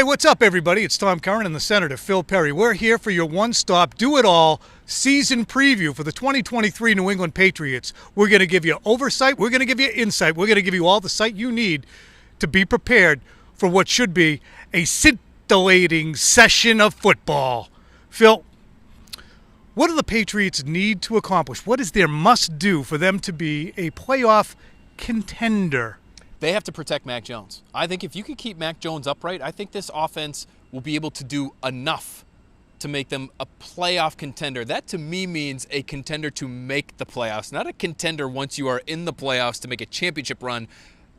Hey, what's up, everybody? It's Tom Curran and the Senator Phil Perry. We're here for your one-stop, do-it-all season preview for the 2023 New England Patriots. We're going to give you oversight. We're going to give you insight. We're going to give you all the sight you need to be prepared for what should be a scintillating session of football. Phil, what do the Patriots need to accomplish? What is their must-do for them to be a playoff contender? They have to protect Mac Jones. I think if you can keep Mac Jones upright, I think this offense will be able to do enough to make them a playoff contender. That to me means a contender to make the playoffs, not a contender once you are in the playoffs to make a championship run.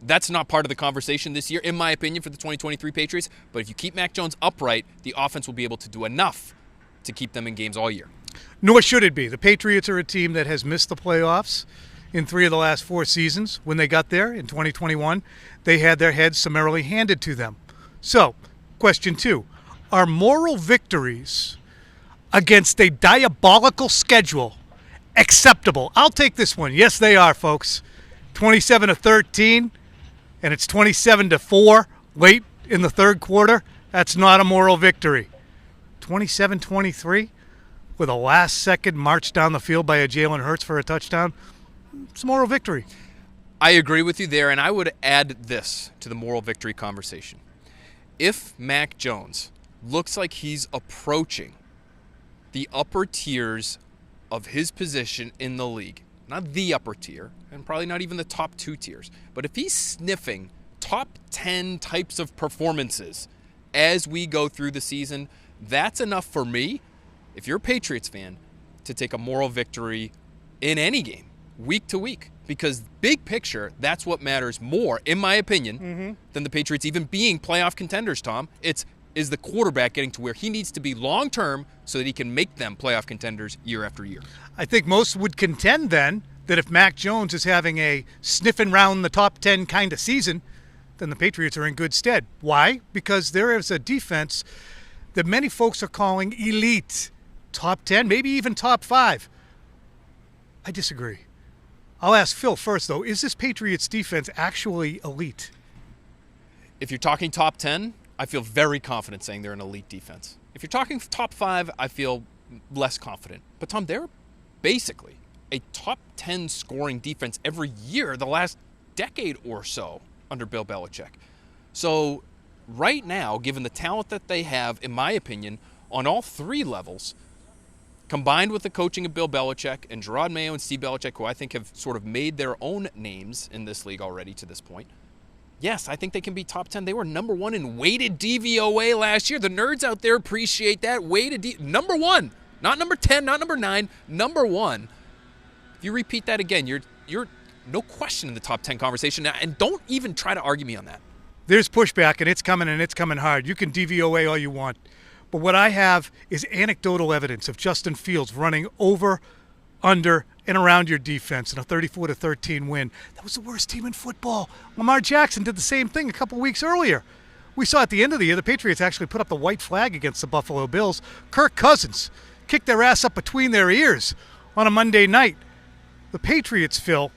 That's not part of the conversation this year, in my opinion, for the 2023 Patriots. But if you keep Mac Jones upright, the offense will be able to do enough to keep them in games all year. Nor should it be. The Patriots are a team that has missed the playoffs in 3 of the last 4 seasons. When they got there in 2021, they had their heads summarily handed to them. So, question 2, are moral victories against a diabolical schedule acceptable? I'll take this one. Yes, they are, folks. 27-13, and it's 27-4 late in the third quarter. That's not a moral victory. 27-23 with a last-second march down the field by a Jalen Hurts for a touchdown. It's a moral victory. I agree with you there, and I would add this to the moral victory conversation. If Mac Jones looks like he's approaching the upper tiers of his position in the league, not the upper tier, and probably not even the top 2 tiers, but if he's sniffing top 10 types of performances as we go through the season, that's enough for me, if you're a Patriots fan, to take a moral victory in any game, week to week, because big picture, that's what matters more, in my opinion, than the Patriots even being playoff contenders, Tom. Is the quarterback getting to where he needs to be long-term so that he can make them playoff contenders year after year. I think most would contend then that if Mac Jones is having a sniffing round the top 10 kind of season, then the Patriots are in good stead. Why? Because there is a defense that many folks are calling elite, top 10, maybe even top 5. I disagree. I'll ask Phil first, though. Is this Patriots defense actually elite? If you're talking top 10, I feel very confident saying they're an elite defense. If you're talking top 5, I feel less confident. But, Tom, they're basically a top 10 scoring defense every year the last decade or so under Bill Belichick. So right now, given the talent that they have, in my opinion, on all 3 levels, combined with the coaching of Bill Belichick and Gerard Mayo and Steve Belichick, who I think have sort of made their own names in this league already to this point, yes, I think they can be top 10. They were number 1 in weighted DVOA last year. The nerds out there appreciate that. Number 1. Not number 10, not number 9, number 1. If you repeat that again, you're no question in the top 10 conversation. And don't even try to argue me on that. There's pushback, and it's coming hard. You can DVOA all you want. But what I have is anecdotal evidence of Justin Fields running over, under, and around your defense in a 34-13 win. That was the worst team in football. Lamar Jackson did the same thing a couple weeks earlier. We saw at the end of the year the Patriots actually put up the white flag against the Buffalo Bills. Kirk Cousins kicked their ass up between their ears on a Monday night. The Patriots, Phil,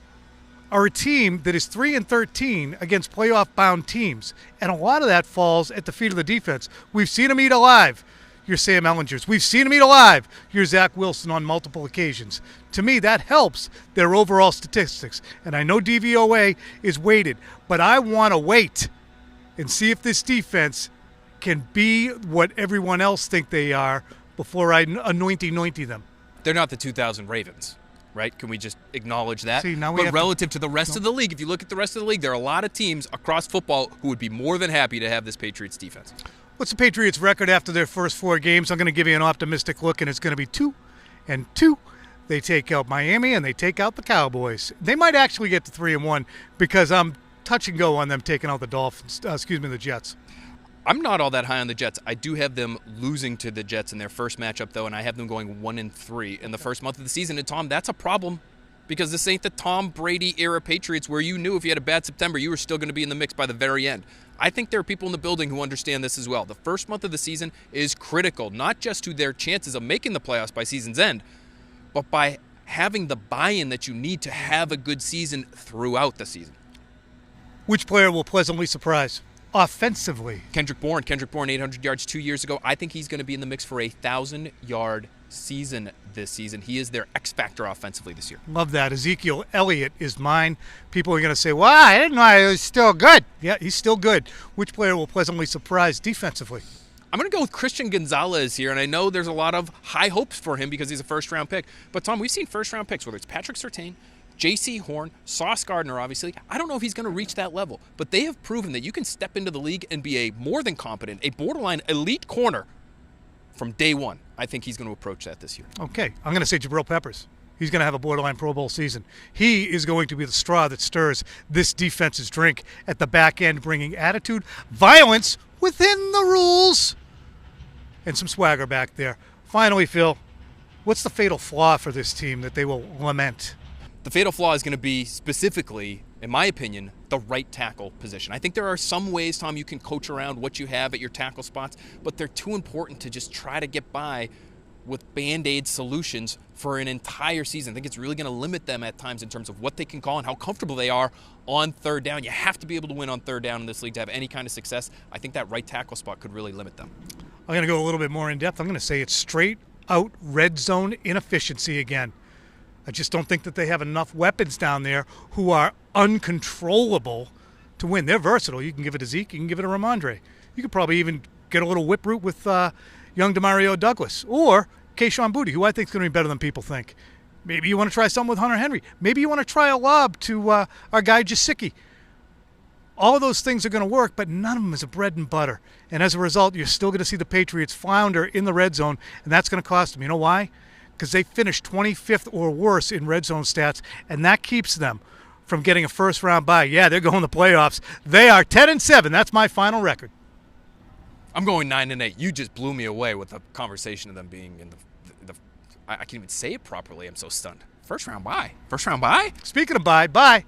are a team that is 3-13 against playoff-bound teams, and a lot of that falls at the feet of the defense. We've seen them eat alive, your Sam Ellingers. We've seen them eat alive, your Zach Wilson, on multiple occasions. To me, that helps their overall statistics, and I know DVOA is weighted, but I want to wait and see if this defense can be what everyone else think they are before I anointy them. They're not the 2000 Ravens. Right? Can we just acknowledge that? See, now but relative to the rest of the league, if you look at the rest of the league, there are a lot of teams across football who would be more than happy to have this Patriots defense. What's the Patriots' record after their first 4 games? I'm going to give you an optimistic look, and it's going to be 2-2. They take out Miami, and they take out the Cowboys. They might actually get to 3-1 because I'm touch and go on them taking out the Jets. I'm not all that high on the Jets. I do have them losing to the Jets in their first matchup, though, and I have them going 1-3 in the first month of the season. And, Tom, that's a problem because this ain't the Tom Brady-era Patriots where you knew if you had a bad September, you were still going to be in the mix by the very end. I think there are people in the building who understand this as well. The first month of the season is critical, not just to their chances of making the playoffs by season's end, but by having the buy-in that you need to have a good season throughout the season. Which player will pleasantly surprise? offensively. Kendrick Bourne, 800 yards 2 years ago. I think he's going to be in the mix for a 1,000-yard season this season. He is their X factor offensively this year. Love that. Ezekiel Elliott is mine. People are going to say, well, I didn't know he was still good. Yeah, he's still good. Which player will pleasantly surprise defensively? I'm going to go with Christian Gonzalez here, and I know there's a lot of high hopes for him because he's a first-round pick. But, Tom, we've seen first-round picks, whether it's Patrick Surtain, J.C. Horn, Sauce Gardner, obviously. I don't know if he's going to reach that level, but they have proven that you can step into the league and be a more than competent, a borderline elite corner from day one. I think he's going to approach that this year. Okay, I'm going to say Jabril Peppers. He's going to have a borderline Pro Bowl season. He is going to be the straw that stirs this defense's drink at the back end, bringing attitude, violence within the rules, and some swagger back there. Finally, Phil, what's the fatal flaw for this team that they will lament? The fatal flaw is going to be specifically, in my opinion, the right tackle position. I think there are some ways, Tom, you can coach around what you have at your tackle spots, but they're too important to just try to get by with Band-Aid solutions for an entire season. I think it's really going to limit them at times in terms of what they can call and how comfortable they are on third down. You have to be able to win on third down in this league to have any kind of success. I think that right tackle spot could really limit them. I'm going to go a little bit more in depth. I'm going to say it's straight out red zone inefficiency again. I just don't think that they have enough weapons down there who are uncontrollable to win. They're versatile. You can give it to Zeke. You can give it to Ramondre. You could probably even get a little whip route with young Demario Douglas or Kayshon Boutte, who I think is going to be better than people think. Maybe you want to try something with Hunter Henry. Maybe you want to try a lob to our guy Jasicki. All of those things are going to work, but none of them is a bread and butter. And as a result, you're still going to see the Patriots flounder in the red zone, and that's going to cost them. You know why? Because they finished 25th or worse in red zone stats, and that keeps them from getting a first-round bye. Yeah, they're going to the playoffs. They are 10-7. That's my final record. I'm going 9-8. You just blew me away with the conversation of them being in the I can't even say it properly. I'm so stunned. First-round bye. First-round bye? Speaking of bye. Bye.